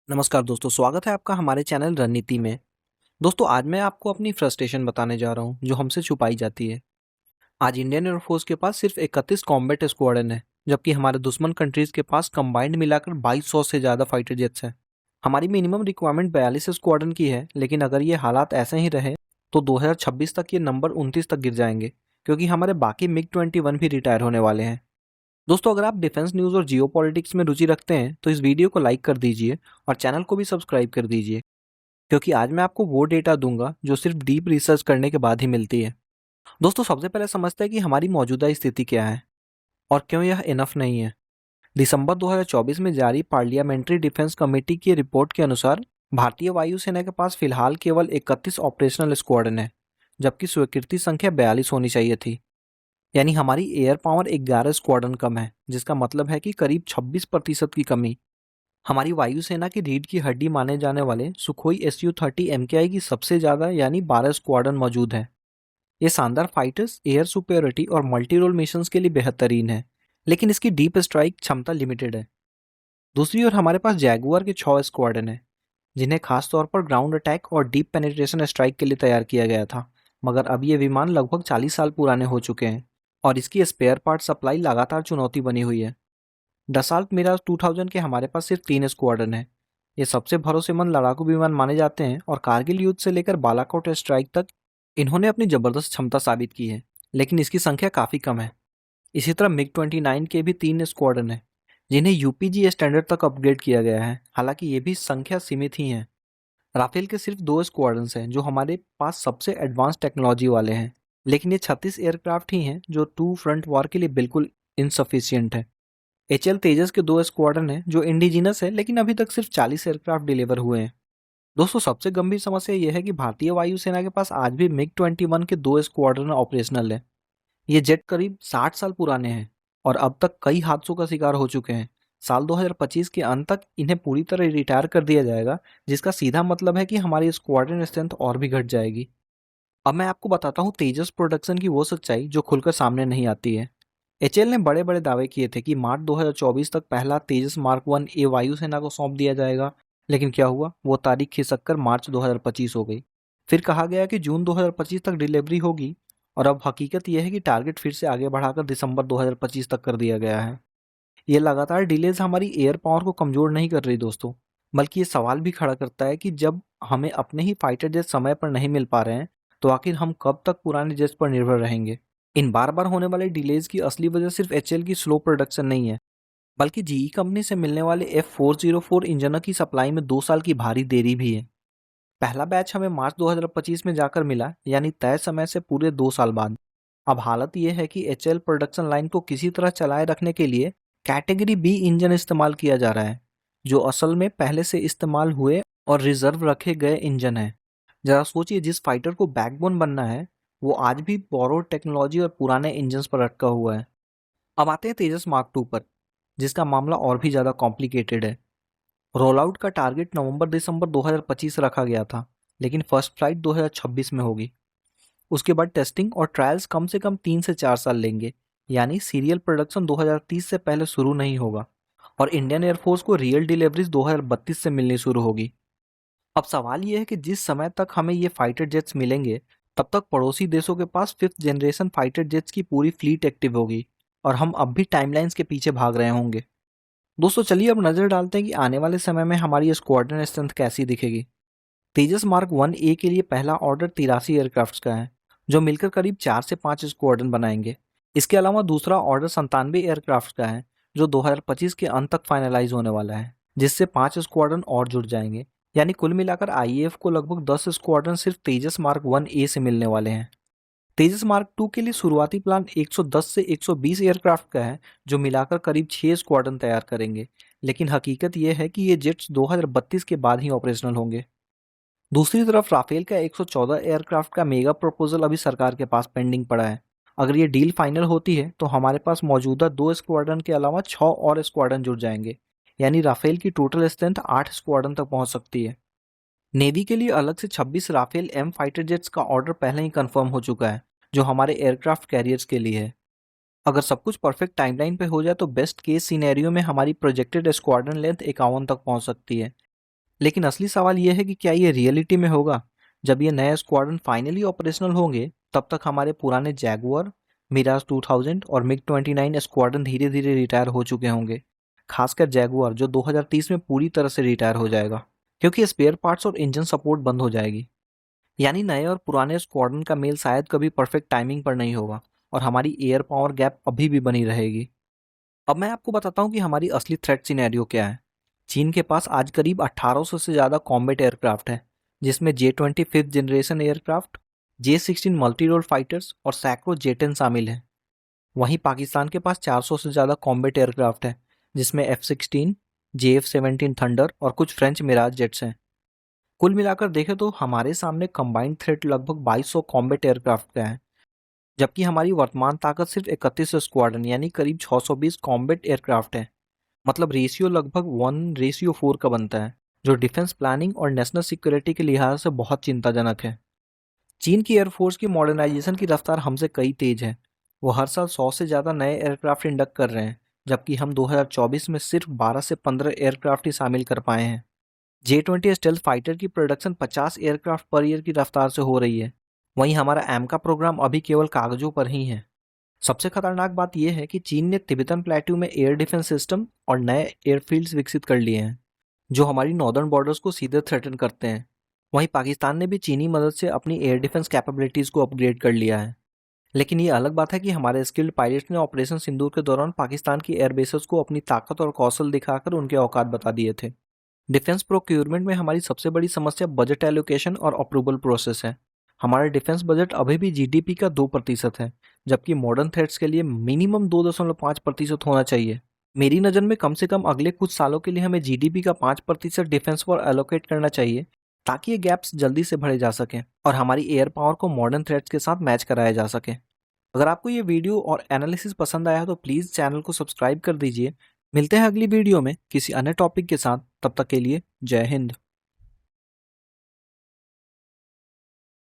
नमस्कार दोस्तों, स्वागत है आपका हमारे चैनल रणनीति में। दोस्तों, आज मैं आपको अपनी फ्रस्ट्रेशन बताने जा रहा हूं जो हमसे छुपाई जाती है। आज इंडियन एयरफोर्स के पास सिर्फ 31 कॉम्बैट स्क्वाड्रन है, जबकि हमारे दुश्मन कंट्रीज के पास कंबाइंड मिलाकर 2200 से ज़्यादा फाइटर जेट्स हैं। हमारी मिनिमम रिक्वायरमेंट 42 स्क्वाड्रन की है, लेकिन अगर ये हालात ऐसे ही रहे तो 2026 तक ये नंबर 29 तक गिर जाएंगे, क्योंकि हमारे बाकी मिग-21 भी रिटायर होने वाले हैं। दोस्तों, अगर आप डिफेंस न्यूज़ और जियो पॉलिटिक्स में रुचि रखते हैं तो इस वीडियो को लाइक कर दीजिए और चैनल को भी सब्सक्राइब कर दीजिए, क्योंकि आज मैं आपको वो डेटा दूंगा जो सिर्फ डीप रिसर्च करने के बाद ही मिलती है। दोस्तों, सबसे पहले समझते हैं कि हमारी मौजूदा स्थिति क्या है और क्यों यह इनफ नहीं है। दिसंबर 2024 में जारी पार्लियामेंट्री डिफेंस कमेटी की रिपोर्ट के अनुसार भारतीय वायुसेना के पास फिलहाल केवल 31 ऑपरेशनल स्क्वाड्रन है, जबकि स्वीकृति संख्या 42 होनी चाहिए थी। यानी हमारी एयर पावर 11 स्क्वाड्रन कम है, जिसका मतलब है कि करीब 26% की कमी। हमारी वायुसेना की रीढ़ की हड्डी माने जाने वाले सुखोई SU-30 MKI की सबसे ज़्यादा यानी 12 स्क्वाड्रन मौजूद हैं। ये शानदार फाइटर्स एयर सुपेरियरिटी और मल्टी रोल मिशंस के लिए बेहतरीन है, लेकिन इसकी डीप स्ट्राइक क्षमता लिमिटेड है। दूसरी ओर हमारे पास जैगुआर के 6 स्क्वाड्रन है, जिन्हें खासतौर पर ग्राउंड अटैक और डीप पेनिट्रेशन स्ट्राइक के लिए तैयार किया गया था, मगर अब ये विमान लगभग 40 साल पुराने हो चुके हैं और इसकी स्पेयर पार्ट सप्लाई लगातार चुनौती बनी हुई है। डसाल्ट मिराज 2000 के हमारे पास सिर्फ 3 स्क्वाड्रन है। ये सबसे भरोसेमंद लड़ाकू विमान माने जाते हैं और कारगिल युद्ध से लेकर बालाकोट स्ट्राइक तक इन्होंने अपनी जबरदस्त क्षमता साबित की है, लेकिन इसकी संख्या काफ़ी कम है। इसी तरह मिग-29 के भी 3 स्क्वाड्रन है, जिन्हें यूपीजी स्टैंडर्ड तक अपग्रेड किया गया है, हालांकि ये भी संख्या सीमित ही है। राफेल के सिर्फ 2 स्क्वाड्रंस हैं जो हमारे पास सबसे एडवांस टेक्नोलॉजी वाले हैं, लेकिन ये 36 एयरक्राफ्ट ही हैं जो टू फ्रंट वॉर के लिए बिल्कुल इनसफिशियंट है। HL तेजस के 2 स्क्वाड्रन हैं जो इंडिजिनस है, लेकिन अभी तक सिर्फ 40 एयरक्राफ्ट डिलीवर हुए हैं। दोस्तों, सबसे गंभीर समस्या यह है कि भारतीय वायुसेना के पास आज भी मिग-21 के 2 स्क्वाड्रन ऑपरेशनल है। ये जेट करीब 60 साल पुराने हैं और अब तक कई हादसों का शिकार हो चुके हैं। साल 2025 के अंत तक इन्हें पूरी तरह रिटायर कर दिया जाएगा, जिसका सीधा मतलब है कि हमारी स्क्वाड्रन स्ट्रेंथ और भी घट जाएगी। अब मैं आपको बताता हूँ तेजस प्रोडक्शन की वो सच्चाई जो खुलकर सामने नहीं आती है। HL ने बड़े बड़े दावे किए थे कि मार्च 2024 तक पहला तेजस मार्क 1A वायुसेना को सौंप दिया जाएगा, लेकिन क्या हुआ? वो तारीख खिसक कर मार्च 2025 हो गई। फिर कहा गया कि जून 2025 तक डिलीवरी होगी, और अब हकीकत यह है कि टारगेट फिर से आगे बढ़ाकर दिसंबर 2025 तक कर दिया गया है। ये लगातार डिलेज हमारी एयर पावर को कमजोर नहीं कर रही दोस्तों, बल्कि ये सवाल भी खड़ा करता है कि जब हमें अपने ही फाइटर जेट समय पर नहीं मिल पा रहे हैं, तो आखिर हम कब तक पुराने जेट्स पर निर्भर रहेंगे। इन बार बार होने वाले डिलेज की असली वजह सिर्फ HL की स्लो प्रोडक्शन नहीं है, बल्कि GE कंपनी से मिलने वाले F404 इंजनों की सप्लाई में 2 साल की भारी देरी भी है। पहला बैच हमें मार्च 2025 में जाकर मिला, यानी तय समय से पूरे 2 साल बाद। अब हालत यह है कि HL प्रोडक्शन लाइन को किसी तरह चलाए रखने के लिए कैटेगरी B इंजन इस्तेमाल किया जा रहा है, जो असल में पहले से इस्तेमाल हुए और रिजर्व रखे गए इंजन है। जरा सोचिए, जिस फाइटर को बैकबोन बनना है वो आज भी बोरोड टेक्नोलॉजी और पुराने इंजन पर अटका हुआ है। अब आते हैं तेजस मार्क 2 पर, जिसका मामला और भी ज़्यादा कॉम्प्लिकेटेड है। रोल आउट का टारगेट नवंबर-दिसंबर 2025 रखा गया था, लेकिन फर्स्ट फ्लाइट 2026 में होगी। उसके बाद टेस्टिंग और ट्रायल्स कम से कम 3 से 4 साल लेंगे, यानी सीरियल प्रोडक्शन 2030 से पहले शुरू नहीं होगा, और इंडियन एयरफोर्स को रियल डिलीवरीज 2032 से मिलनी शुरू होगी। अब सवाल यह है कि जिस समय तक हमें ये फाइटर जेट्स मिलेंगे, तब तक पड़ोसी देशों के पास 5th जनरेशन फाइटर जेट्स की पूरी फ्लीट एक्टिव होगी और हम अब भी टाइमलाइंस के पीछे भाग रहे होंगे। दोस्तों, चलिए अब नजर डालते हैं कि आने वाले समय में हमारी स्क्वाड्रन स्ट्रेंथ कैसी दिखेगी। तेजस मार्क 1A के लिए पहला ऑर्डर 83 एयरक्राफ्ट का है, जो मिलकर करीब 4 से 5 स्क्वाड्रन बनाएंगे। इसके अलावा दूसरा ऑर्डर 97 एयरक्राफ्ट का है, जो 2025 के अंत तक फाइनलाइज होने वाला है, जिससे 5 स्क्वाड्रन और जुड़ जाएंगे। यानी कुल मिलाकर IAF को लगभग 10 स्क्वाड्रन सिर्फ तेजस मार्क 1A से मिलने वाले हैं। तेजस मार्क 2 के लिए शुरुआती प्लान 110 से 120 एयरक्राफ्ट का है, जो मिलाकर करीब 6 स्क्वाड्रन तैयार करेंगे, लेकिन हकीकत यह है कि ये जेट्स 2032 के बाद ही ऑपरेशनल होंगे। दूसरी तरफ राफेल का 114 एयरक्राफ्ट का मेगा प्रपोजल अभी सरकार के पास पेंडिंग पड़ा है। अगर ये डील फाइनल होती है तो हमारे पास मौजूदा 2 स्क्वाड्रन के अलावा 6 और स्क्वाड्रन जुड़ जाएंगे, यानी राफेल की टोटल स्ट्रेंथ 8 स्क्वाड्रन तक पहुंच सकती है। नेवी के लिए अलग से 26 राफेल M फाइटर जेट्स का ऑर्डर पहले ही कंफर्म हो चुका है, जो हमारे एयरक्राफ्ट कैरियर्स के लिए है। अगर सब कुछ परफेक्ट टाइमलाइन पे हो जाए तो बेस्ट केस सिनेरियो में हमारी प्रोजेक्टेड स्क्वाड्रन लेंथ 51 तक पहुंच सकती है, लेकिन असली सवाल यह है कि क्या ये रियलिटी में होगा? जब ये नए स्क्वाड्रन फाइनली ऑपरेशनल होंगे, तब तक हमारे पुराने जैगुआर, मिराज 2000 और मिग 29 स्क्वाड्रन धीरे धीरे रिटायर हो चुके होंगे। खासकर जैगुआर, जो 2030 में पूरी तरह से रिटायर हो जाएगा, क्योंकि स्पेयर पार्ट्स और इंजन सपोर्ट बंद हो जाएगी। यानी नए और पुराने स्क्वाड्रन का मेल शायद कभी परफेक्ट टाइमिंग पर नहीं होगा और हमारी एयर पावर गैप अभी भी बनी रहेगी। अब मैं आपको बताता हूँ कि हमारी असली थ्रेट सिनेरियो क्या है। चीन के पास आज करीब 1800 से ज़्यादा कॉम्बैट एयरक्राफ्ट है, जिसमें J-20 5th generation aircraft, J-16 multi role fighters और सैकड़ों J-10 शामिल हैं। वहीं पाकिस्तान के पास 400 से ज़्यादा कॉम्बैट एयरक्राफ्ट है, जिसमें F-16, JF-17 थंडर और कुछ फ्रेंच मिराज जेट्स हैं। कुल मिलाकर देखें तो हमारे सामने कंबाइंड थ्रेट लगभग 2200 कॉम्बैट एयरक्राफ्ट का है, जबकि हमारी वर्तमान ताकत सिर्फ 31 स्क्वाड्रन यानी करीब 620 कॉम्बैट एयरक्राफ्ट है। मतलब रेशियो लगभग 1:4 का बनता है, जो डिफेंस प्लानिंग और नेशनल सिक्योरिटी के लिहाज से बहुत चिंताजनक है। चीन की एयरफोर्स की मॉडर्नाइजेशन की रफ्तार हमसे कई तेज है। वो हर साल 100 से ज़्यादा नए एयरक्राफ्ट इंडक्ट कर रहे हैं, जबकि हम 2024 में सिर्फ 12 से 15 एयरक्राफ्ट ही शामिल कर पाए हैं। J-20 स्टेल्थ फाइटर की प्रोडक्शन 50 एयरक्राफ्ट पर ईयर की रफ्तार से हो रही है। वहीं हमारा एमका प्रोग्राम अभी केवल कागजों पर ही है। सबसे खतरनाक बात यह है कि चीन ने तिब्बतन प्लेट्यू में एयर डिफेंस सिस्टम और नए एयरफील्ड्स विकसित कर लिए हैं, जो हमारी नॉर्दर्न बॉर्डर्स को सीधे थ्रेटन करते हैं। वहीं पाकिस्तान ने भी चीनी मदद से अपनी एयर डिफेंस कैपेबिलिटीज़ को अपग्रेड कर लिया है। लेकिन ये अलग बात है कि हमारे स्किल्ड पायलट्स ने ऑपरेशन सिंदूर के दौरान पाकिस्तान की एयरबेसेस को अपनी ताकत और कौशल दिखाकर उनके औकात बता दिए थे। डिफेंस प्रोक्यूरमेंट में हमारी सबसे बड़ी समस्या बजट एलोकेशन और अप्रूवल प्रोसेस है। हमारा डिफेंस बजट अभी भी जीडीपी का 2% है, जबकि मॉडर्न थ्रेट्स के लिए मिनिमम 2.5% होना चाहिए। मेरी नज़र में कम से कम अगले कुछ सालों के लिए हमें जीडीपी का 5% डिफेंस पर एलोकेट करना चाहिए, ताकि ये गैप्स जल्दी से भरे जा सकें और हमारी एयर पावर को मॉडर्न थ्रेट्स के साथ मैच कराया जा सके। अगर आपको ये वीडियो और एनालिसिस पसंद आया तो प्लीज़ चैनल को सब्सक्राइब कर दीजिए। मिलते हैं अगली वीडियो में किसी अन्य टॉपिक के साथ। तब तक के लिए जय हिंद।